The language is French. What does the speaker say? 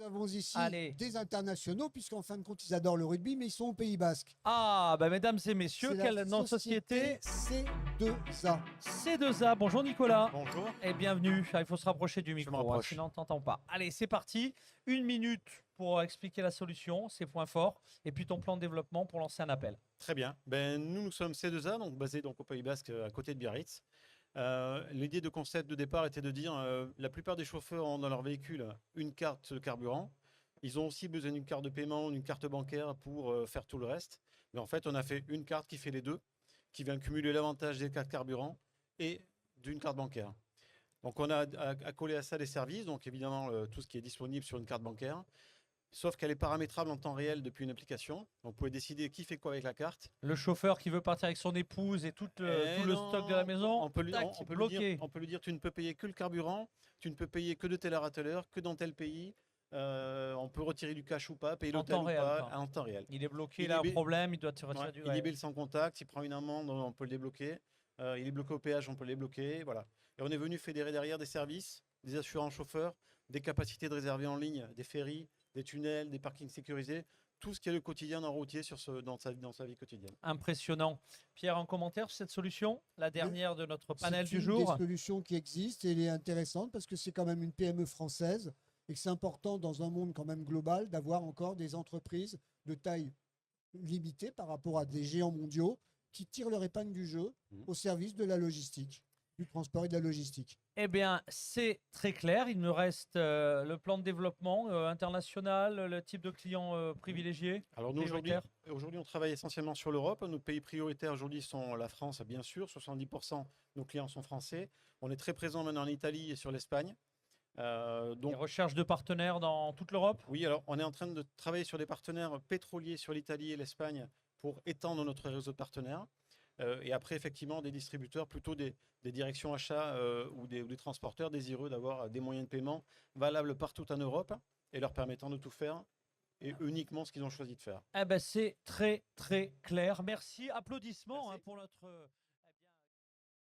avons ici Allez. des internationaux, puisqu'en fin de compte, ils adorent le rugby, mais ils sont au Pays Basque. Ah, bah, mesdames et messieurs, C'est quelle la non, société C2A. C2A. Bonjour Nicolas. Bonjour. Et bienvenue. Ah, il faut se rapprocher du me micro, rapproche. sinon on ne t'entend pas. Allez, c'est parti. 1 minute pour expliquer la solution, ses points forts, et puis ton plan de développement pour lancer un appel. Très bien. Nous sommes C2A, donc basé au Pays Basque, à côté de Biarritz. L'idée de concept de départ était de dire la plupart des chauffeurs ont dans leur véhicule une carte carburant. Ils ont aussi besoin d'une carte de paiement, d'une carte bancaire pour faire tout le reste. Mais en fait, on a fait une carte qui fait les deux, qui vient cumuler l'avantage des cartes carburant et d'une carte bancaire. Donc on a accolé à ça les services, donc évidemment tout ce qui est disponible sur une carte bancaire, sauf qu'elle est paramétrable en temps réel depuis une application. Donc vous pouvez décider qui fait quoi avec la carte. Le chauffeur qui veut partir avec son épouse et tout le stock de la maison, on peut lui bloqué. dire tu ne peux payer que le carburant, tu ne peux payer que de telle heure à telle heure, que dans tel pays. On peut retirer du cash ou pas, payer l'hôtel ou pas, en temps réel. Il est bloqué, il a un problème, il doit se retirer du Il est bille sans contact, s'il prend une amende, on peut le débloquer. Il est bloqué au péage, on peut le débloquer. Voilà. Et on est venu fédérer derrière des services, des assurances chauffeurs, des capacités de réserver en ligne, des ferries, des tunnels, des parkings sécurisés, tout ce qui est le quotidien d'un routier dans sa vie quotidienne. Impressionnant. Pierre, un commentaire sur cette solution, la dernière de notre panel du jour. C'est une des solutions qui existe et elle est intéressante parce que c'est quand même une PME française et que c'est important dans un monde quand même global d'avoir encore des entreprises de taille limitée par rapport à des géants mondiaux qui tirent leur épingle du jeu au service de la logistique, du transport et de la logistique. Eh bien, c'est très clair. Il me reste le plan de développement international, le type de client privilégié. Alors nous, aujourd'hui, on travaille essentiellement sur l'Europe. Nos pays prioritaires aujourd'hui sont la France, bien sûr. 70% de nos clients sont français. On est très présent maintenant en Italie et sur l'Espagne. Donc, recherche de partenaires dans toute l'Europe. Oui, alors on est en train de travailler sur des partenaires pétroliers sur l'Italie et l'Espagne pour étendre notre réseau de partenaires. Et après, effectivement, des distributeurs, plutôt des directions achats ou des transporteurs désireux d'avoir des moyens de paiement valables partout en Europe et leur permettant de tout faire et uniquement ce qu'ils ont choisi de faire. Eh ben, c'est très, très clair. Merci. Applaudissements. Merci. Pour notre...